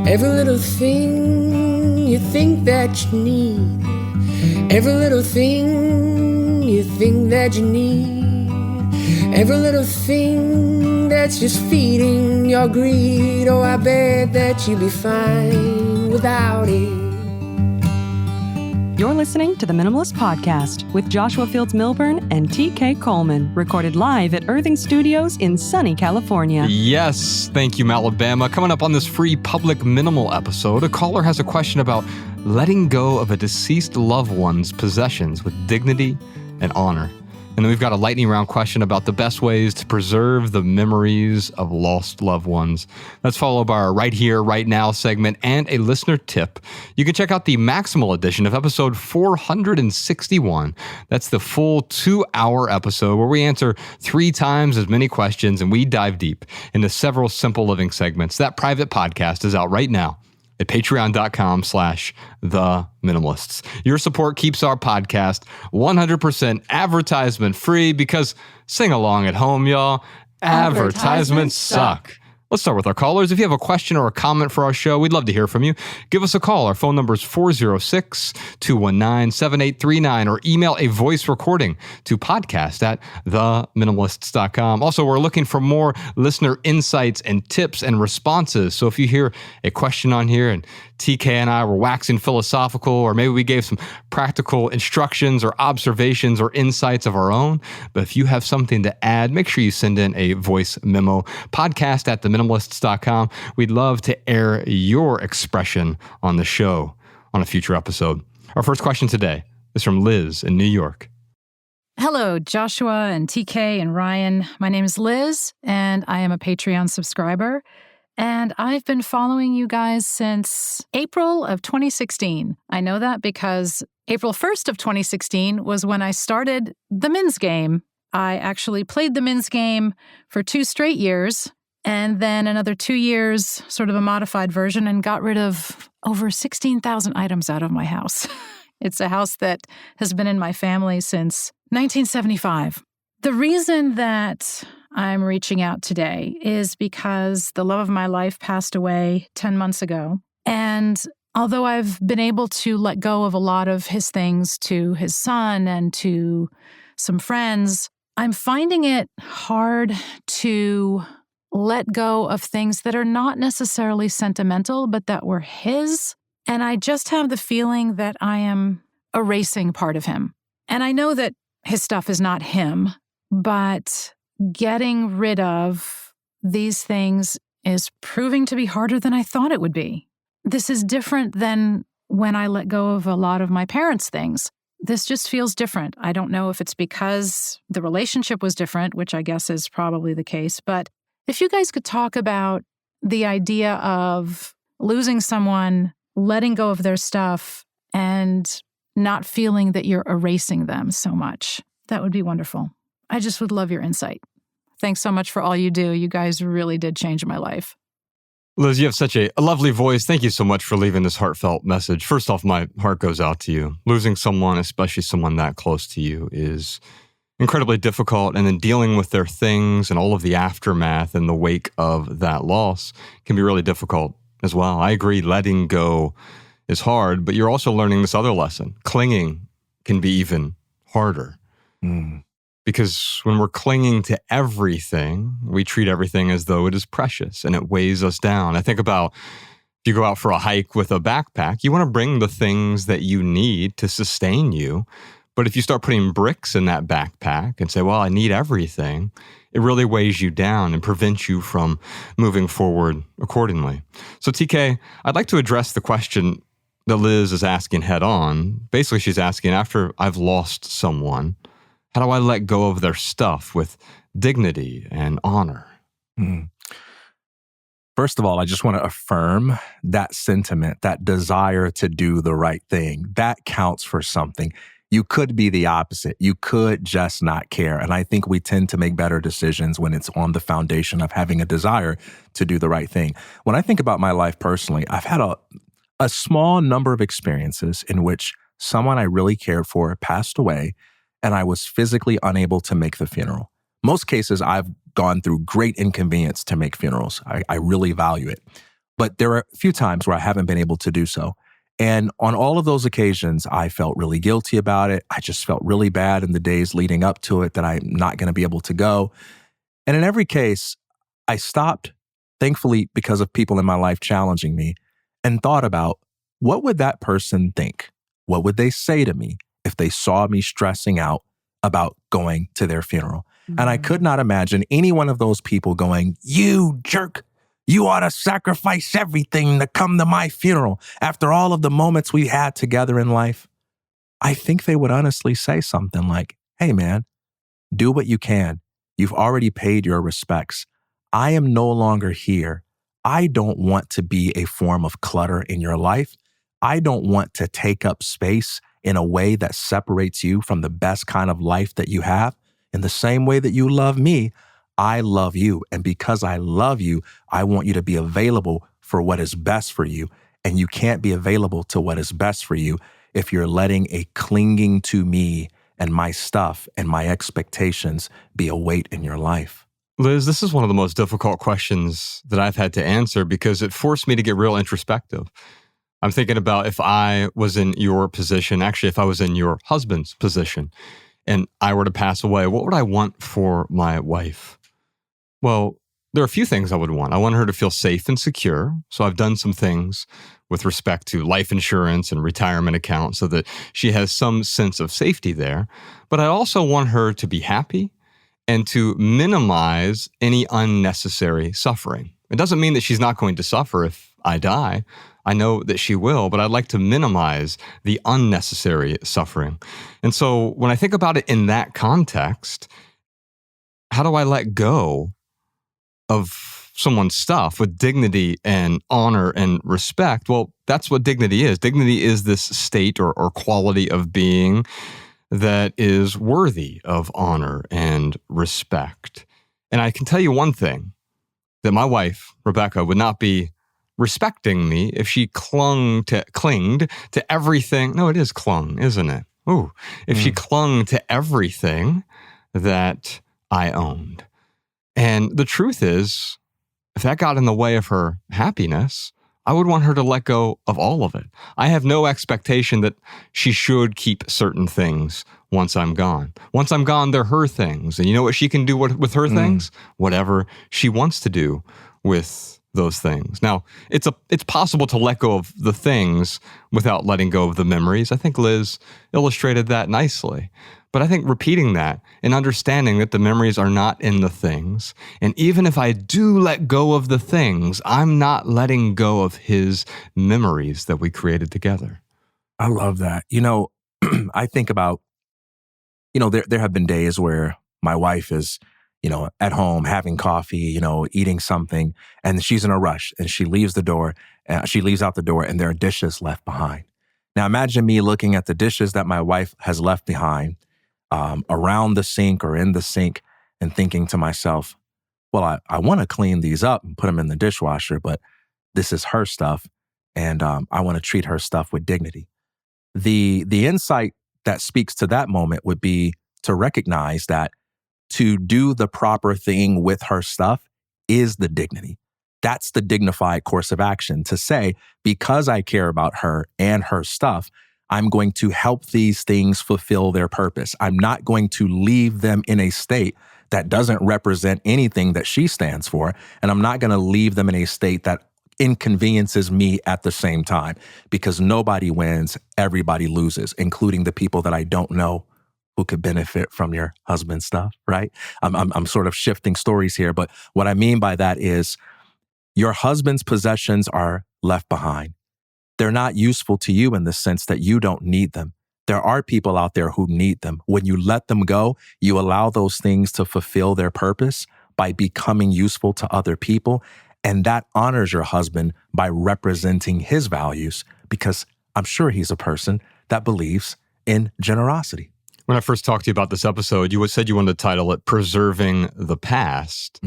Every little thing you think that you need. Every little thing you think that you need. Every little thing that's just feeding your greed. Oh, I bet that you'd be fine without it. You're listening to the Minimalist Podcast with Joshua Fields Milburn and TK Coleman, recorded live at Irving Studios in sunny California. Yes, thank you, Alabama. Coming up on this free Public Minimal episode, a caller has a question about letting go of a deceased loved one's possessions with dignity and honor. And then we've got a lightning round question about the best ways to preserve the memories of lost loved ones. That's followed by our Right Here, Right Now segment and a listener tip. You can check out the Maximal edition of episode 461. That's the full 2-hour episode where we answer 3 times as many questions and we dive deep into several simple living segments. That private podcast is out right now at patreon.com/theminimalists. Your support keeps our podcast 100% advertisement free because sing along at home, y'all. Advertisements suck. Let's start with our callers. If you have a question or a comment for our show, we'd love to hear from you. Give us a call. Our phone number is 406-219-7839 or email a voice recording to podcast@theminimalists.com. Also, we're looking for more listener insights and tips and responses. So if you hear a question on here and TK and I were waxing philosophical, or maybe we gave some practical instructions or observations or insights of our own, but if you have something to add, make sure you send in a voice memo. Podcast@theminimalists.com. We'd love to air your expression on the show on a future episode. Our first question today is from Liz in New York. Hello, Joshua and TK and Ryan. My name is Liz, and I am a Patreon subscriber. And I've been following you guys since April of 2016. I know that because April 1st of 2016 was when I started the men's game. I actually played the men's game for 2 straight years, and then another 2 years, sort of a modified version, and got rid of over 16,000 items out of my house. It's a house that has been in my family since 1975. The reason that I'm reaching out today is because the love of my life passed away 10 months ago. And although I've been able to let go of a lot of his things to his son and to some friends, I'm finding it hard to let go of things that are not necessarily sentimental, but that were his. And I just have the feeling that I am erasing part of him. And I know that his stuff is not him, but getting rid of these things is proving to be harder than I thought it would be. This is different than when I let go of a lot of my parents' things. This just feels different. I don't know if it's because the relationship was different, which I guess is probably the case, but if you guys could talk about the idea of losing someone, letting go of their stuff, and not feeling that you're erasing them so much, that would be wonderful. I just would love your insight. Thanks so much for all you do. You guys really did change my life. Liz, you have such a lovely voice. Thank you so much for leaving this heartfelt message. First off, my heart goes out to you. Losing someone, especially someone that close to you, is incredibly difficult. And then dealing with their things and all of the aftermath in the wake of that loss can be really difficult as well. I agree, letting go is hard, but you're also learning this other lesson. Clinging can be even harder. Because when we're clinging to everything, we treat everything as though it is precious and it weighs us down. I think about if you go out for a hike with a backpack, you want to bring the things that you need to sustain you. But if you start putting bricks in that backpack and say, well, I need everything, it really weighs you down and prevents you from moving forward accordingly. So TK, I'd like to address the question that Liz is asking head on. Basically, she's asking, after I've lost someone, how do I let go of their stuff with dignity and honor? First of all, I just want to affirm that sentiment, that desire to do the right thing. That counts for something. You could be the opposite. You could just not care. And I think we tend to make better decisions when it's on the foundation of having a desire to do the right thing. When I think about my life personally, I've had a small number of experiences in which someone I really cared for passed away and I was physically unable to make the funeral. Most cases, I've gone through great inconvenience to make funerals. I really value it. But there are a few times where I haven't been able to do so. And on all of those occasions, I felt really guilty about it. I just felt really bad in the days leading up to it that I'm not going to be able to go. And in every case, I stopped, thankfully, because of people in my life challenging me, and thought about, what would that person think? What would they say to me if they saw me stressing out about going to their funeral? Mm-hmm. And I could not imagine any one of those people going, "You jerk, you ought to sacrifice everything to come to my funeral after all of the moments we had together in life." I think they would honestly say something like, "Hey man, do what you can. You've already paid your respects. I am no longer here. I don't want to be a form of clutter in your life. I don't want to take up space in a way that separates you from the best kind of life that you have. In the same way that you love me, I love you. And because I love you, I want you to be available for what is best for you. And you can't be available to what is best for you if you're letting a clinging to me and my stuff and my expectations be a weight in your life." Liz, this is one of the most difficult questions that I've had to answer because it forced me to get real introspective. I'm thinking about if I was in your position, actually, if I was in your husband's position and I were to pass away, what would I want for my wife? Well, there are a few things I would want. I want her to feel safe and secure. So I've done some things with respect to life insurance and retirement accounts so that she has some sense of safety there. But I also want her to be happy and to minimize any unnecessary suffering. It doesn't mean that she's not going to suffer if I die. I know that she will, but I'd like to minimize the unnecessary suffering. And so when I think about it in that context, how do I let go of someone's stuff with dignity and honor and respect? Well, that's what dignity is. Dignity is this state or quality of being that is worthy of honor and respect. And I can tell you one thing, that my wife, Rebecca, would not be respecting me if she clinged to everything. No, it is clung, isn't it? Ooh, if she clung to everything that I owned. And the truth is, if that got in the way of her happiness, I would want her to let go of all of it. I have no expectation that she should keep certain things once I'm gone. Once I'm gone, they're her things. And you know what she can do with her things? Whatever she wants to do with those things. Now, it's possible to let go of the things without letting go of the memories. I think Liz illustrated that nicely. But I think repeating that and understanding that the memories are not in the things, and even if I do let go of the things, I'm not letting go of his memories that we created together. I love that. I think about, there have been days where my wife is, at home having coffee, eating something, and she's in a rush and she leaves out the door and there are dishes left behind. Now imagine me looking at the dishes that my wife has left behind around the sink or in the sink and thinking to myself, well, I want to clean these up and put them in the dishwasher, but this is her stuff and I want to treat her stuff with dignity. The insight that speaks to that moment would be to recognize that to do the proper thing with her stuff is the dignity. That's the dignified course of action, to say, because I care about her and her stuff, I'm going to help these things fulfill their purpose. I'm not going to leave them in a state that doesn't represent anything that she stands for. And I'm not going to leave them in a state that inconveniences me at the same time, because nobody wins, everybody loses, including the people that I don't know who could benefit from your husband's stuff, right? I'm sort of shifting stories here, but what I mean by that is your husband's possessions are left behind. They're not useful to you in the sense that you don't need them. There are people out there who need them. When you let them go, you allow those things to fulfill their purpose by becoming useful to other people. And that honors your husband by representing his values, because I'm sure he's a person that believes in generosity. When I first talked to you about this episode, you said you wanted to title it Preserving the Past.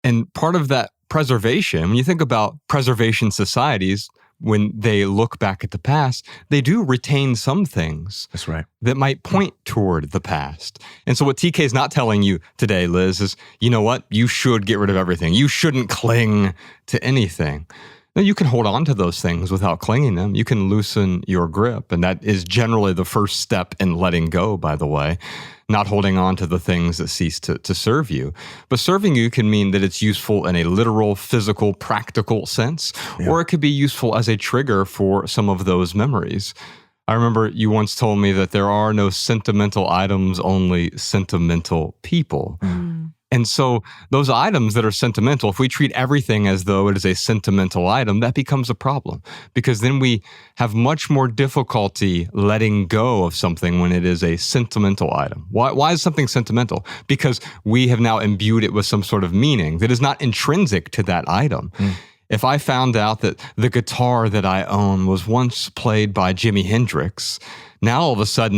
And part of that preservation, when you think about preservation societies, when they look back at the past, they do retain some things. That's right. That might point toward the past. And so what TK is not telling you today, Liz, is, you know what? You should get rid of everything. You shouldn't cling to anything. Now, you can hold on to those things without clinging them. You can loosen your grip. And that is generally the first step in letting go, by the way, not holding on to the things that cease to serve you. But serving you can mean that it's useful in a literal, physical, practical sense, or it could be useful as a trigger for some of those memories. I remember you once told me that there are no sentimental items, only sentimental people. And so those items that are sentimental, if we treat everything as though it is a sentimental item, that becomes a problem, because then we have much more difficulty letting go of something when it is a sentimental item. Why is something sentimental? Because we have now imbued it with some sort of meaning that is not intrinsic to that item. If I found out that the guitar that I own was once played by Jimi Hendrix, now all of a sudden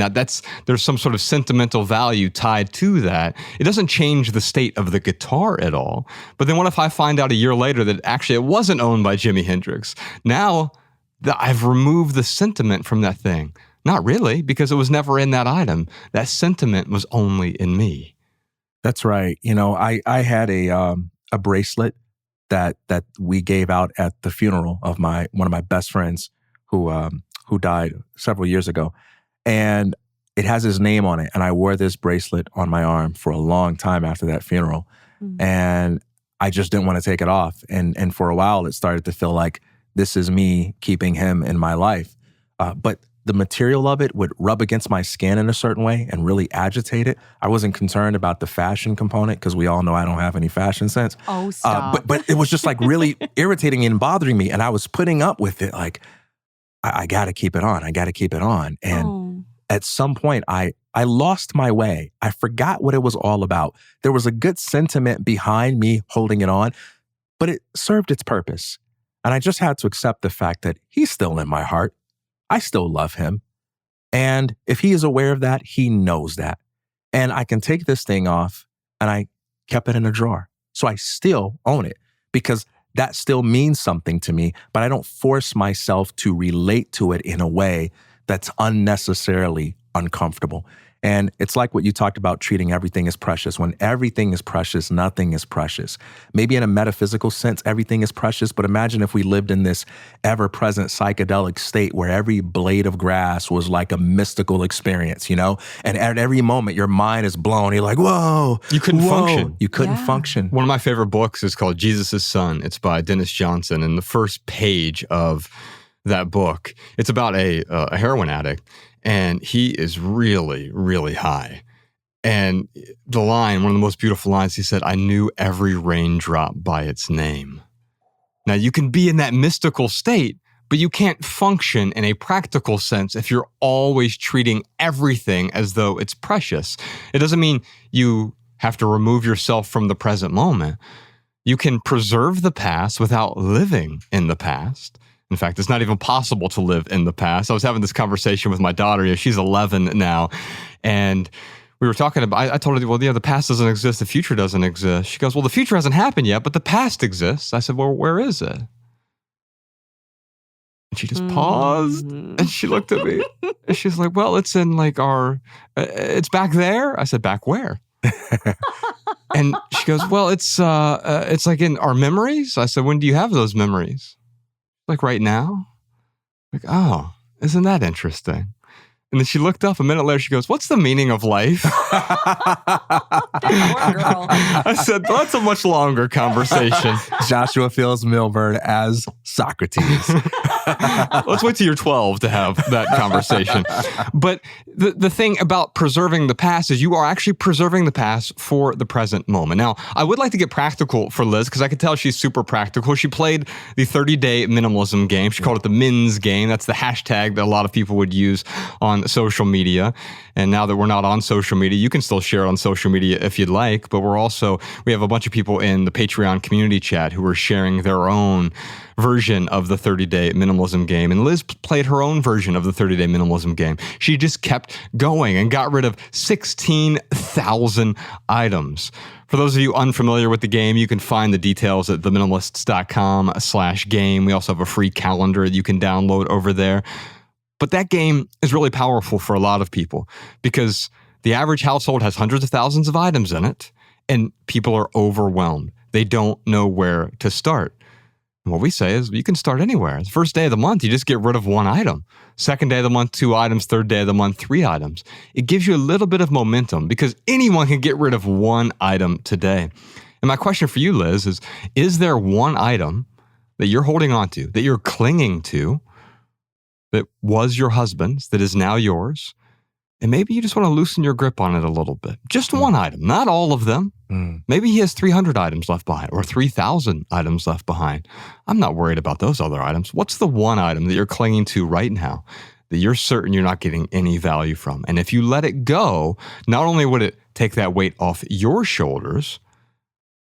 there's some sort of sentimental value tied to that. It doesn't change the state of the guitar at all. But then what if I find out a year later that actually it wasn't owned by Jimi Hendrix? Now I've removed the sentiment from that thing. Not really, because it was never in that item. That sentiment was only in me. That's right. I had a bracelet that we gave out at the funeral of one of my best friends who died several years ago. And it has his name on it. And I wore this bracelet on my arm for a long time after that funeral. And I just didn't want to take it off. And for a while, it started to feel like this is me keeping him in my life. But the material of it would rub against my skin in a certain way and really agitate it. I wasn't concerned about the fashion component because we all know I don't have any fashion sense. Oh, stop. But it was just like really irritating and bothering me. And I was putting up with it like, I got to keep it on. I got to keep it on. And at some point, I lost my way. I forgot what it was all about. There was a good sentiment behind me holding it on, but it served its purpose. And I just had to accept the fact that he's still in my heart. I still love him. And if he is aware of that, he knows that. And I can take this thing off, and I kept it in a drawer. So I still own it because that still means something to me, but I don't force myself to relate to it in a way that's unnecessarily uncomfortable. And it's like what you talked about, treating everything as precious. When everything is precious, nothing is precious. Maybe in a metaphysical sense, everything is precious, but imagine if we lived in this ever-present psychedelic state where every blade of grass was like a mystical experience, And at every moment, your mind is blown. You're like, whoa. You couldn't function. You couldn't function. One of my favorite books is called Jesus' Son. It's by Dennis Johnson. And the first page of that book, it's about a heroin addict. And he is really, really high. And the line, one of the most beautiful lines, he said, "I knew every raindrop by its name." Now, you can be in that mystical state, but you can't function in a practical sense if you're always treating everything as though it's precious. It doesn't mean you have to remove yourself from the present moment. You can preserve the past without living in the past. In fact, it's not even possible to live in the past. I was having this conversation with my daughter. She's 11 now. And we were talking about, I told her, well, the past doesn't exist. The future doesn't exist. She goes, well, the future hasn't happened yet, but the past exists. I said, well, where is it? And she just paused and she looked at me and she's like, well, it's in like it's back there. I said, back where? And she goes, well, it's like in our memories. I said, when do you have those memories? Like right now? Like, oh, isn't that interesting? And then she looked up a minute later, she goes, what's the meaning of life? Poor girl. I said, well, that's a much longer conversation. Joshua Fields Milburn as Socrates. Let's wait till you're 12 to have that conversation. But the thing about preserving the past is you are actually preserving the past for the present moment. Now, I would like to get practical for Liz because I could tell she's super practical. She played the 30-day minimalism game. She called it the MINS game. That's the hashtag that a lot of people would use on social media. And now that we're not on social media, you can still share it on social media if you'd like. But we have a bunch of people in the Patreon community chat who are sharing their own version of the 30-day minimalism game. And Liz played her own version of the 30-day minimalism game. She just kept going and got rid of 16,000 items. For those of you unfamiliar with the game, you can find the details at theminimalists.com/game. We also have a free calendar that you can download over there. But that game is really powerful for a lot of people because the average household has hundreds of thousands of items in it, and people are overwhelmed. They don't know where to start. And what we say is you can start anywhere. The first day of the month, you just get rid of one item. Second day of the month, 2 items. Third day of the month, 3 items. It gives you a little bit of momentum because anyone can get rid of one item today. And my question for you, Liz, is there one item that you're holding on to, that you're clinging to, that was your husband's, that is now yours? And maybe you just want to loosen your grip on it a little bit. Just one item, not all of them. Maybe he has 300 items left behind or 3,000 items left behind. I'm not worried about those other items. What's the one item that you're clinging to right now that you're certain you're not getting any value from? And if you let it go, not only would it take that weight off your shoulders,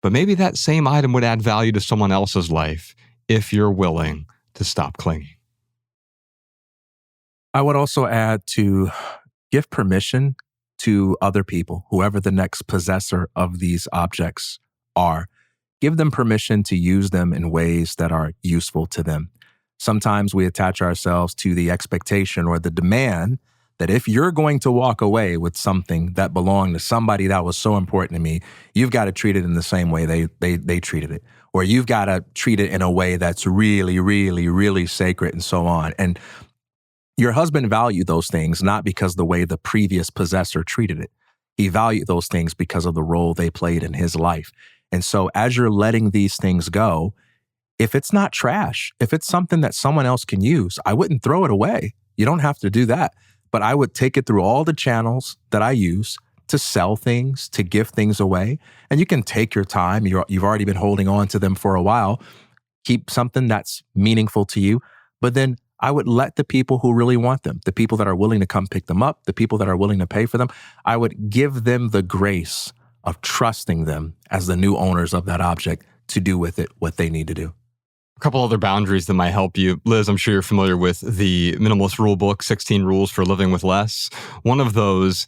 but maybe that same item would add value to someone else's life if you're willing to stop clinging. I would also add to give permission to other people, whoever the next possessor of these objects are. Give them permission to use them in ways that are useful to them. Sometimes we attach ourselves to the expectation or the demand that if you're going to walk away with something that belonged to somebody that was so important to me, you've got to treat it in the same way they treated it. Or you've got to treat it in a way that's really, really, really sacred and so on. And your husband valued those things not because the way the previous possessor treated it. He valued those things because of the role they played in his life. And so as you're letting these things go, if it's not trash, if it's something that someone else can use, I wouldn't throw it away. You don't have to do that. But I would take it through all the channels that I use to sell things, to give things away. And you can take your time. You've already been holding on to them for a while. Keep something that's meaningful to you. But then I would let the people who really want them, the people that are willing to come pick them up, the people that are willing to pay for them, I would give them the grace of trusting them as the new owners of that object to do with it what they need to do. A couple other boundaries that might help you. Liz, I'm sure you're familiar with the Minimalist Rule Book, 16 Rules for Living with Less. One of those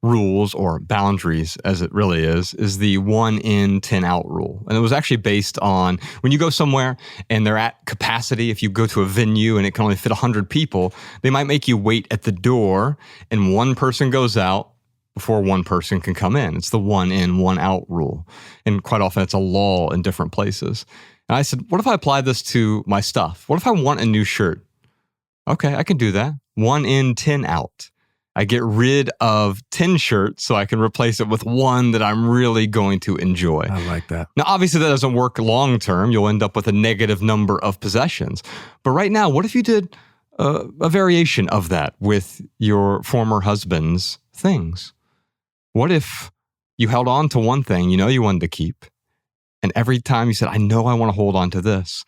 rules, or boundaries as it really is the 1 in, 10 out rule. And it was actually based on when you go somewhere and they're at capacity. If you go to a venue and it can only fit 100 people, they might make you wait at the door and one person goes out before one person can come in. It's the 1 in, 1 out rule. And quite often it's a law in different places. And I said, what if I apply this to my stuff? What if I want a new shirt? Okay, I can do that. 1 in, 10 out. I get rid of 10 shirts so I can replace it with one that I'm really going to enjoy. I like that. Now, obviously, that doesn't work long term. You'll end up with a negative number of possessions. But right now, what if you did a variation of that with your former husband's things? What if you held on to one thing you know you wanted to keep, and every time you said, I know I want to hold on to this,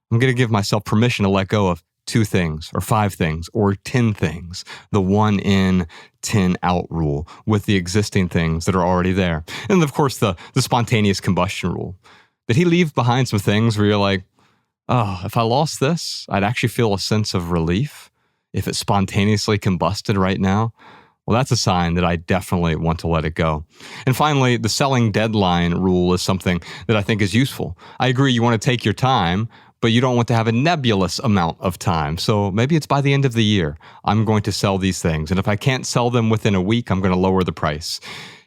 I'm going to give myself permission to let go of 2 things or 5 things or 10 things, the 1 in, 10 out rule with the existing things that are already there. And of course, the spontaneous combustion rule. Did he leave behind some things where you're like, oh, if I lost this, I'd actually feel a sense of relief if it spontaneously combusted right now? Well, that's a sign that I definitely want to let it go. And finally, the selling deadline rule is something that I think is useful. I agree you want to take your time, but you don't want to have a nebulous amount of time. So maybe it's by the end of the year, I'm going to sell these things. And if I can't sell them within a week, I'm going to lower the price.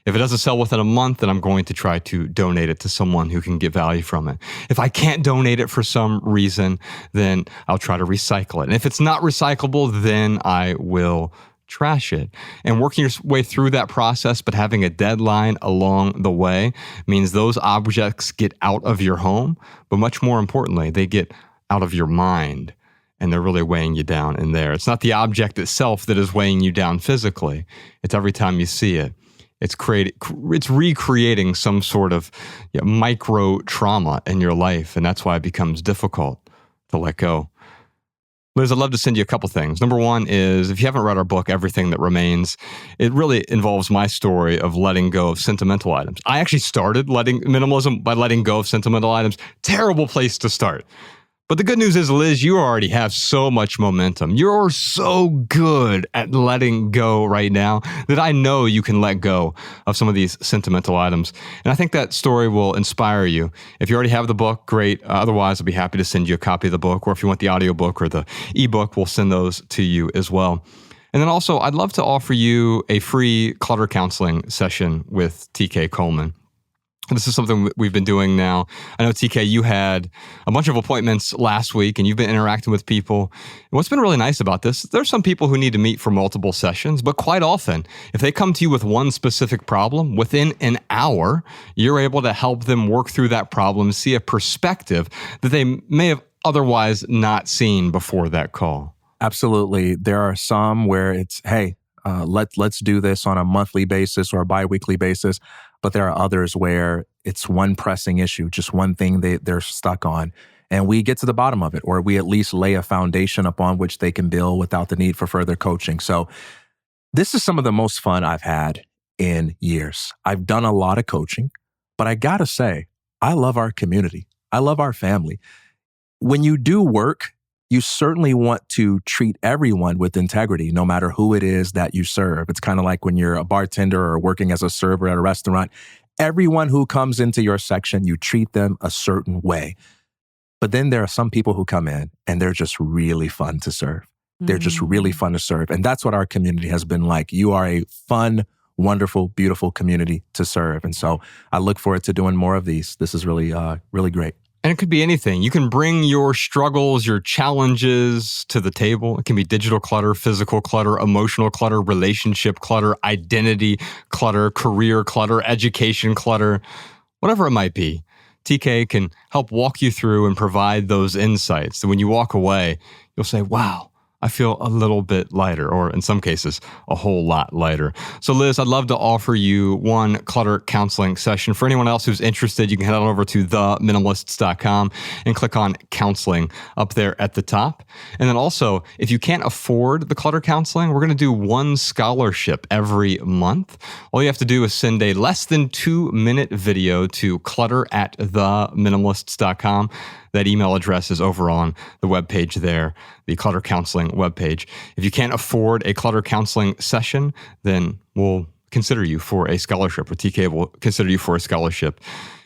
If it doesn't sell within a month, then I'm going to try to donate it to someone who can get value from it. If I can't donate it for some reason, then I'll try to recycle it. And if it's not recyclable, then I will trash it. And working your way through that process, but having a deadline along the way means those objects get out of your home, but much more importantly, they get out of your mind and they're really weighing you down in there. It's not the object itself that is weighing you down physically. It's every time you see it. It's recreating some sort of micro trauma in your life, and that's why it becomes difficult to let go. Liz, I'd love to send you a couple things. Number one is, if you haven't read our book, Everything That Remains, it really involves my story of letting go of sentimental items. I actually started minimalism by letting go of sentimental items. Terrible place to start. But the good news is, Liz, you already have so much momentum. You're so good at letting go right now that I know you can let go of some of these sentimental items. And I think that story will inspire you. If you already have the book, great. Otherwise, I'll be happy to send you a copy of the book. Or if you want the audiobook or the ebook, we'll send those to you as well. And then also, I'd love to offer you a free clutter counseling session with TK Coleman. This is something we've been doing now. I know, TK, you had a bunch of appointments last week and you've been interacting with people. And what's been really nice about this, there's some people who need to meet for multiple sessions, but quite often, if they come to you with one specific problem, within an hour, you're able to help them work through that problem, see a perspective that they may have otherwise not seen before that call. Absolutely. There are some where it's, hey, let's do this on a monthly basis or a biweekly basis. But there are others where it's one pressing issue, just one thing they're stuck on. And we get to the bottom of it, or we at least lay a foundation upon which they can build without the need for further coaching. So this is some of the most fun I've had in years. I've done a lot of coaching, but I gotta say, I love our community. I love our family. When you do work, you certainly want to treat everyone with integrity, no matter who it is that you serve. It's kind of like when you're a bartender or working as a server at a restaurant. Everyone who comes into your section, you treat them a certain way. But then there are some people who come in and they're just really fun to serve. They're just really fun to serve. And that's what our community has been like. You are a fun, wonderful, beautiful community to serve. And so I look forward to doing more of these. This is really, really great. And it could be anything. You can bring your struggles, your challenges to the table. It can be digital clutter, physical clutter, emotional clutter, relationship clutter, identity clutter, career clutter, education clutter, whatever it might be. TK can help walk you through and provide those insights. So when you walk away, you'll say, wow, I feel a little bit lighter, or in some cases, a whole lot lighter. So Liz, I'd love to offer you one clutter counseling session. For anyone else who's interested, you can head on over to theminimalists.com and click on counseling up there at the top. And then also, if you can't afford the clutter counseling, we're going to do one scholarship every month. All you have to do is send a less than 2-minute video to clutter@theminimalists.com. That email address is over on the webpage there, the clutter counseling webpage. If you can't afford a clutter counseling session, then we'll consider you for a scholarship, or TK will consider you for a scholarship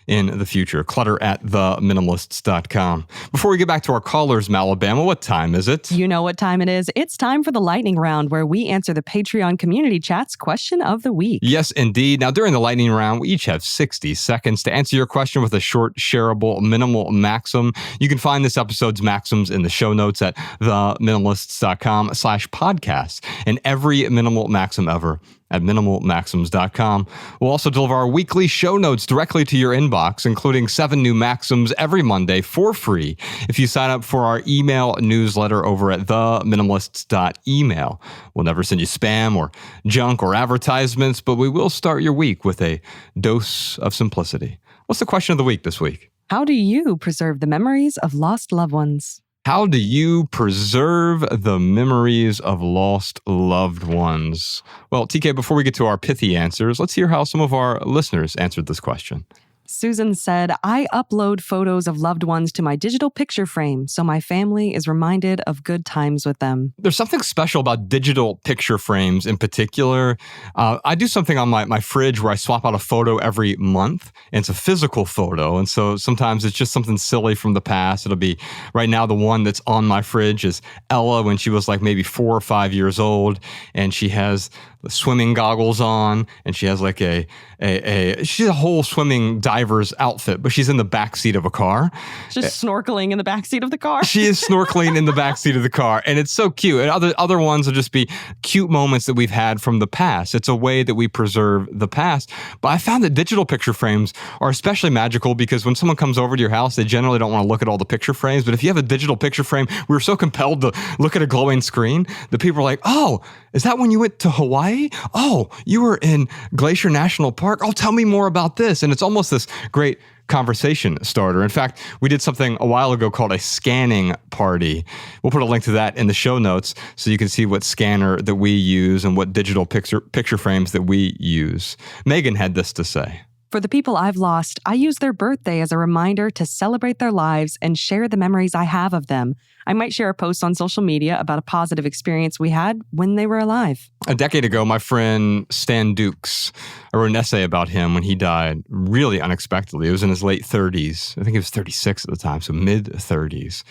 in the future. clutter@theminimalists.com. Before we get back to our callers, Alabama, what time is it? You know what time it is. It's time for the lightning round, where we answer the Patreon community chat's question of the week. Yes, indeed. Now, during the lightning round, we each have 60 seconds to answer your question with a short, shareable, minimal maxim. You can find this episode's maxims in the show notes at theminimalists.com/podcast, and every minimal maxim ever at minimalmaxims.com. We'll also deliver our weekly show notes directly to your inbox, including 7 new maxims every Monday for free if you sign up for our email newsletter over at theminimalists.email. We'll never send you spam or junk or advertisements, but we will start your week with a dose of simplicity. What's the question of the week this week? How do you preserve the memories of lost loved ones? How do you preserve the memories of lost loved ones? Well, TK, before we get to our pithy answers, let's hear how some of our listeners answered this question. Susan said, I upload photos of loved ones to my digital picture frame so my family is reminded of good times with them. There's something special about digital picture frames in particular. I do something on my fridge where I swap out a photo every month, and it's a physical photo. And so sometimes it's just something silly from the past. It'll be, right now, the one that's on my fridge is Ella when she was like maybe 4 or 5 years old, and she has the swimming goggles on, and she has like she's a whole swimming diver's outfit, but she's in the backseat of a car. Just snorkeling in the backseat of the car. She is snorkeling in the backseat of the car, and it's so cute. And other ones will just be cute moments that we've had from the past. It's a way that we preserve the past. But I found that digital picture frames are especially magical because when someone comes over to your house, they generally don't want to look at all the picture frames. But if you have a digital picture frame, we were so compelled to look at a glowing screen that people are like, oh, is that when you went to Hawaii? Oh, you were in Glacier National Park? Oh, tell me more about this. And it's almost this great conversation starter. In fact, we did something a while ago called a scanning party. We'll put a link to that in the show notes so you can see what scanner that we use and what digital picture frames that we use. Megan had this to say. For the people I've lost, I use their birthday as a reminder to celebrate their lives and share the memories I have of them. I might share a post on social media about a positive experience we had when they were alive. A decade ago, my friend Stan Dukes, I wrote an essay about him when he died really unexpectedly. It was in his late 30s. I think he was 36 at the time, so mid-30s.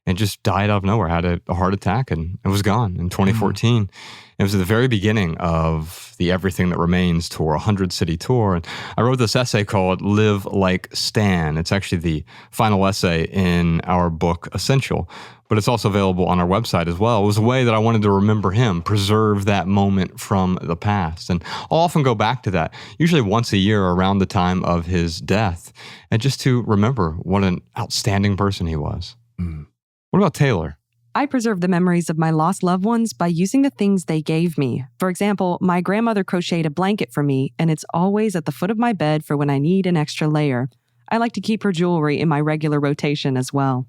and just died out of nowhere, had a heart attack, and it was gone in 2014. It was at the very beginning of the Everything That Remains tour, a 100-city tour. And I wrote this essay called Live Like Stan. It's actually the final essay in our book, Essential, but it's also available on our website as well. It was a way that I wanted to remember him, preserve that moment from the past. And I'll often go back to that, usually once a year around the time of his death, and just to remember what an outstanding person he was. What about Taylor? I preserve the memories of my lost loved ones by using the things they gave me. For example, my grandmother crocheted a blanket for me, and it's always at the foot of my bed for when I need an extra layer. I like to keep her jewelry in my regular rotation as well.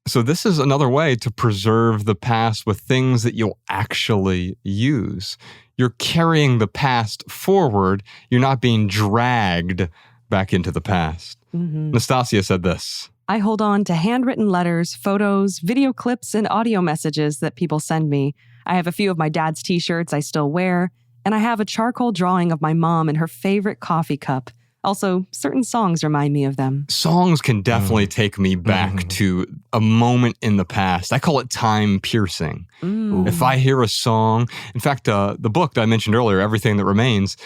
So this is another way to preserve the past with things that you'll actually use. You're carrying the past forward. You're not being dragged back into the past. Nastasia said this. I hold on to handwritten letters, photos, video clips, and audio messages that people send me. I have a few of my dad's t-shirts I still wear, and I have a charcoal drawing of my mom and her favorite coffee cup. Also, certain songs remind me of them. Songs can definitely take me back to a moment in the past. I call it time piercing. If I hear a song, in fact, the book that I mentioned earlier, Everything That Remains,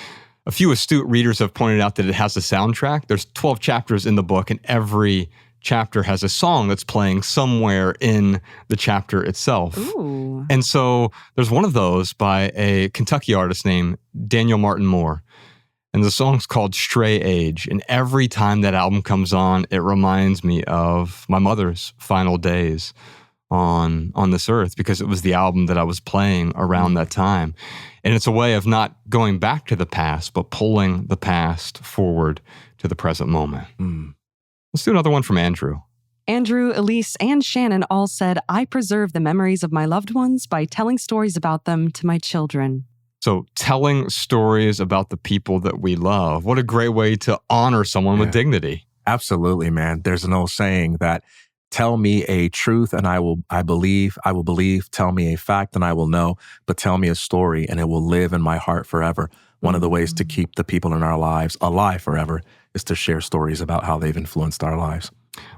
a few astute readers have pointed out that it has a soundtrack. There's 12 chapters in the book, and every chapter has a song that's playing somewhere in the chapter itself. Ooh. And so there's one of those by a Kentucky artist named Daniel Martin Moore. And the song's called Stray Age. And every time that album comes on, it reminds me of my mother's final days on this earth, because it was the album that I was playing around that time. And it's a way of not going back to the past, but pulling the past forward to the present moment. Let's do another one from Andrew. Andrew, Elise, and Shannon all said, I preserve the memories of my loved ones by telling stories about them to my children. So telling stories about the people that we love, what a great way to honor someone with dignity. Absolutely, man. There's an old saying that tell me a truth and I will believe. Tell me a fact and I will know, but tell me a story and it will live in my heart forever. One of the ways to keep the people in our lives alive forever is to share stories about how they've influenced our lives.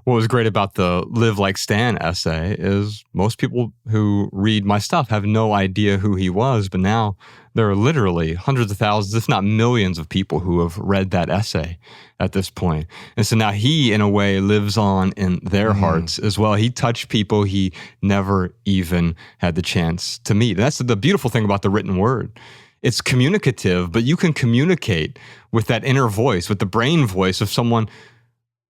What was great about the Live Like Stan essay is most people who read my stuff have no idea who he was, but now there are literally hundreds of thousands, if not millions of people who have read that essay at this point. And so now he, in a way, lives on in their hearts as well. He touched people he never even had the chance to meet. And that's the beautiful thing about the written word. It's communicative, but you can communicate with that inner voice, with the brain voice of someone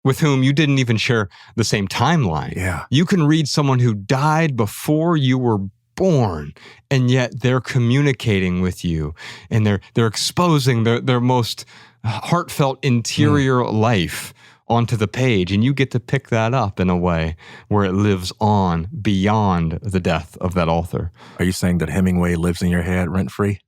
with whom you didn't even share the same timeline. Yeah. You can read someone who died before you were born, and yet they're communicating with you, and they're exposing their most heartfelt interior life onto the page, and you get to pick that up in a way where it lives on beyond the death of that author. Are you saying that Hemingway lives in your head rent-free?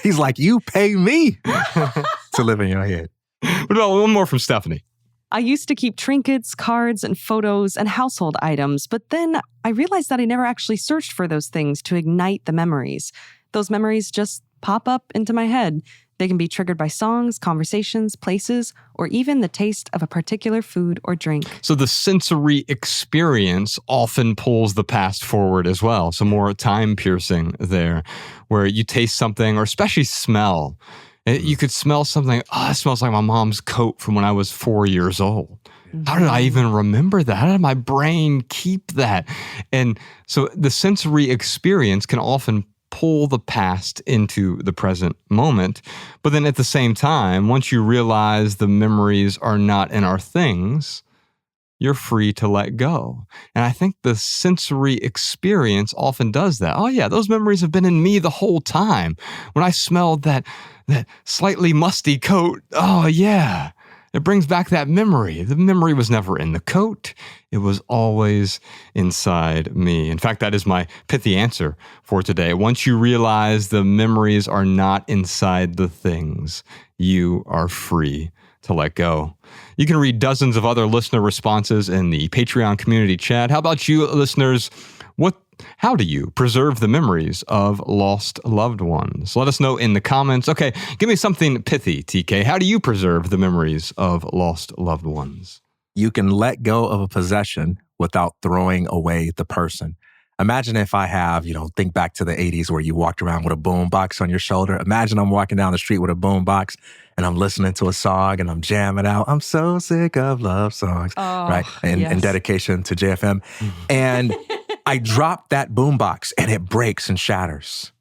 He's like, you pay me to live in your head. What about one more from Stephanie? I used to keep trinkets, cards, and photos and household items, but then I realized that I never actually searched for those things to ignite the memories. Those memories just pop up into my head. They can be triggered by songs, conversations, places, or even the taste of a particular food or drink. So the sensory experience often pulls the past forward as well. So more time piercing there, where you taste something, or especially smell. You could smell something, it smells like my mom's coat from when I was 4 years old. How did I even remember that? How did my brain keep that? And so the sensory experience can often pull the past into the present moment. But then at the same time, once you realize the memories are not in our things, you're free to let go. And I think the sensory experience often does that. Oh yeah, those memories have been in me the whole time. When I smelled that slightly musty coat, oh yeah, it brings back that memory. The memory was never in the coat. It was always inside me. In fact, that is my pithy answer for today. Once you realize the memories are not inside the things, you are free to let go. You can read dozens of other listener responses in the Patreon community chat. How about you, listeners? How do you preserve the memories of lost loved ones? Let us know in the comments. Okay, give me something pithy, TK. How do you preserve the memories of lost loved ones? You can let go of a possession without throwing away the person. Imagine if I have, think back to the 80s where you walked around with a boom box on your shoulder. Imagine I'm walking down the street with a boom box and I'm listening to a song and I'm jamming out. I'm so sick of love songs, right? In dedication to JFM. And I drop that boom box and it breaks and shatters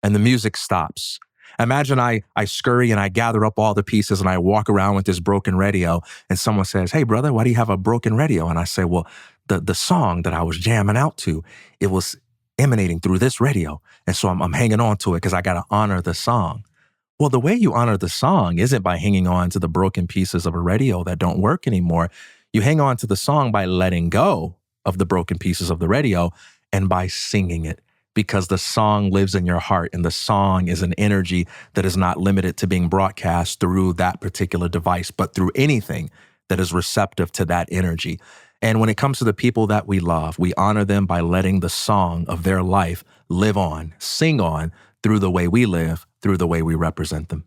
and the music stops. Imagine I scurry and I gather up all the pieces and I walk around with this broken radio and someone says, "Hey, brother, why do you have a broken radio?" And I say, "Well, the song that I was jamming out to, it was emanating through this radio. And so I'm hanging on to it because I got to honor the song." Well, the way you honor the song isn't by hanging on to the broken pieces of a radio that don't work anymore. You hang on to the song by letting go of the broken pieces of the radio and by singing it, because the song lives in your heart and the song is an energy that is not limited to being broadcast through that particular device, but through anything that is receptive to that energy. And when it comes to the people that we love, we honor them by letting the song of their life live on, sing on through the way we live, through the way we represent them.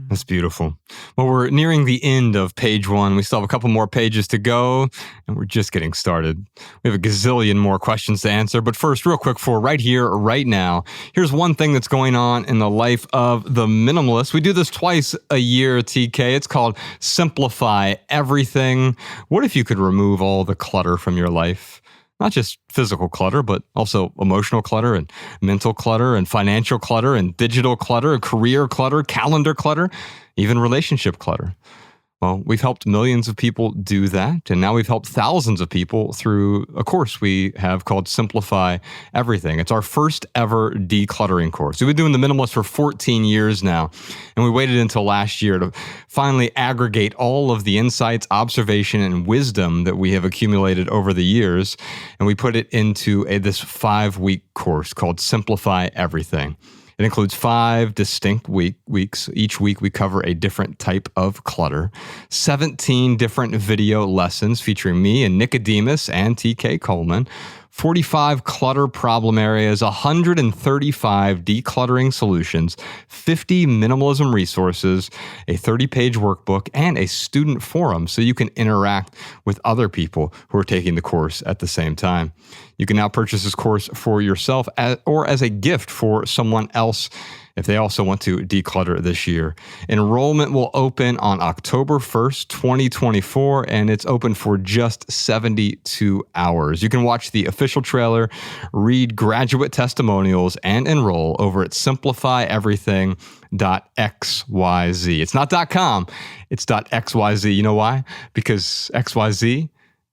That's beautiful. Well, we're nearing the end of page 1. We still have a couple more pages to go, and we're just getting started. We have a gazillion more questions to answer, but first, real quick, for right here, right now, here's one thing that's going on in the life of the minimalist. We do this twice a year, TK. It's called Simplify Everything. What if you could remove all the clutter from your life? Not just physical clutter, but also emotional clutter and mental clutter and financial clutter and digital clutter and career clutter, calendar clutter, even relationship clutter. Well, we've helped millions of people do that, and now we've helped thousands of people through a course we have called Simplify Everything. It's our first ever decluttering course. We've been doing the Minimalist for 14 years now, and we waited until last year to finally aggregate all of the insights, observation, and wisdom that we have accumulated over the years, and we put it into this 5-week course called Simplify Everything. It includes 5 distinct weeks. Each week we cover a different type of clutter, 17 different video lessons featuring me and Nicodemus and TK Coleman, 45 clutter problem areas, 135 decluttering solutions, 50 minimalism resources, a 30-page workbook, and a student forum so you can interact with other people who are taking the course at the same time. You can now purchase this course for yourself or as a gift for someone else if they also want to declutter this year. Enrollment will open on October 1st, 2024, and it's open for just 72 hours. You can watch the official trailer, read graduate testimonials, and enroll over at simplifyeverything.xyz. It's not .com, it's .xyz. You know why? Because XYZ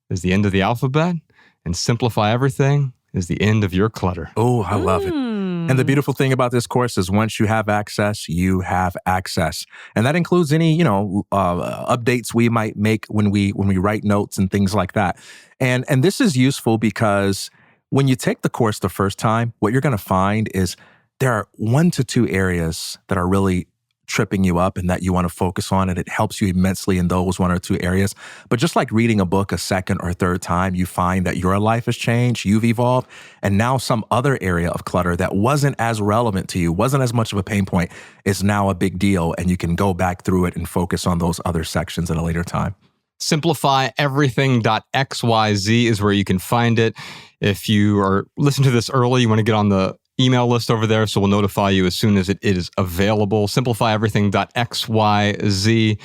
is the end of the alphabet, and Simplify Everything is the end of your clutter. Oh, I love it. And the beautiful thing about this course is once you have access, you have access. And that includes any, updates we might make when we write notes and things like that. And this is useful because when you take the course the first time, what you're going to find is there are 1 to 2 areas that are really tripping you up and that you want to focus on, and it helps you immensely in those 1 or 2 areas. But just like reading a book a second or third time, you find that your life has changed, you've evolved, and now some other area of clutter that wasn't as relevant to you, wasn't as much of a pain point, is now a big deal, and you can go back through it and focus on those other sections at a later time. Simplifyeverything.xyz is where you can find it. If you are listening to this early, you want to get on the email list over there, so we'll notify you as soon as it is available. Simplifyeverything.xyz.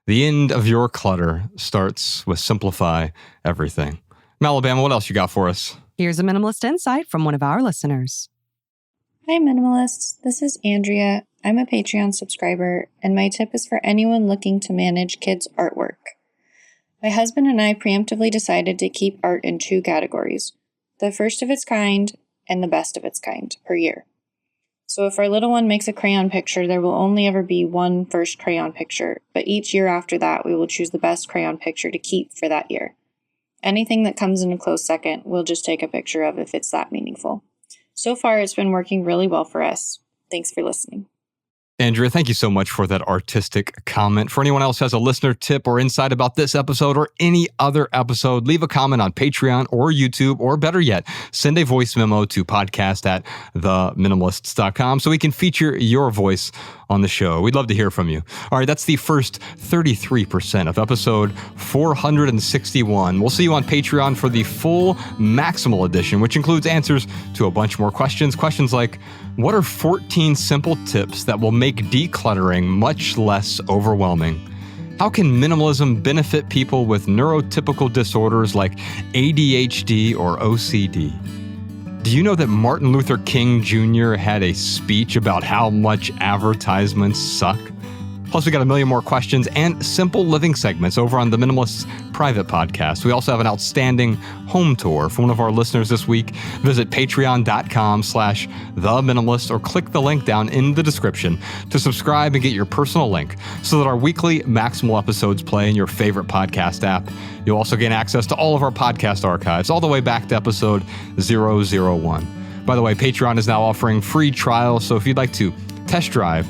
The end of your clutter starts with Simplify Everything. Alabama, what else you got for us? Here's a minimalist insight from one of our listeners. Hi, Minimalists. This is Andrea. I'm a Patreon subscriber, and my tip is for anyone looking to manage kids' artwork. My husband and I preemptively decided to keep art in 2 categories, the first of its kind and the best of its kind per year. So if our little one makes a crayon picture, there will only ever be 1 first crayon picture, but each year after that, we will choose the best crayon picture to keep for that year. Anything that comes in a close second, we'll just take a picture of if it's that meaningful. So far, it's been working really well for us. Thanks for listening. Andrea, thank you so much for that artistic comment. For anyone else who has a listener tip or insight about this episode or any other episode, leave a comment on Patreon or YouTube, or better yet, send a voice memo to podcast@theminimalists.com so we can feature your voice on the show. We'd love to hear from you. All right, that's the first 33% of episode 461. We'll see you on Patreon for the full Maximal edition, which includes answers to a bunch more questions. Questions like, what are 14 simple tips that will make decluttering much less overwhelming? How can minimalism benefit people with neurotypical disorders like ADHD or OCD? Do you know that Martin Luther King Jr. had a speech about how much advertisements suck? Plus, we got a million more questions and simple living segments over on the Minimalists private podcast. We also have an outstanding home tour for one of our listeners this week. Visit patreon.com/theminimalist or click the link down in the description to subscribe and get your personal link so that our weekly Maximal episodes play in your favorite podcast app. You'll also gain access to all of our podcast archives all the way back to episode 001. By the way, Patreon is now offering free trials, so if you'd like to test drive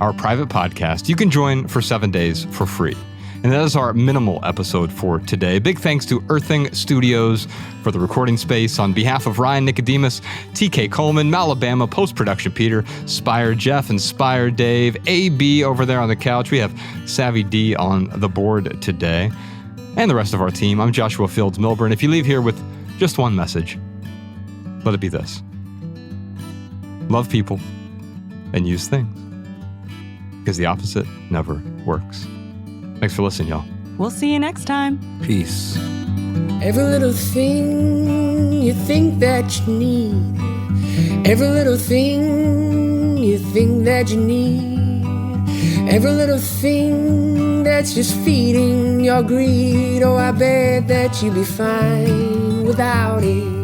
our private podcast, you can join for 7 days for free. And that is our minimal episode for today. Big thanks to Earthing Studios for the recording space. On behalf of Ryan Nicodemus, TK Coleman, Malabama, post-production Peter, Spire Jeff, and Spire Dave, AB over there on the couch. We have Savvy D on the board today. And the rest of our team. I'm Joshua Fields Milburn. If you leave here with just one message, let it be this: love people and use things, because the opposite never works. Thanks for listening, y'all. We'll see you next time. Peace. Every little thing you think that you need, every little thing you think that you need, every little thing that's just feeding your greed. Oh, I bet that you'd be fine without it.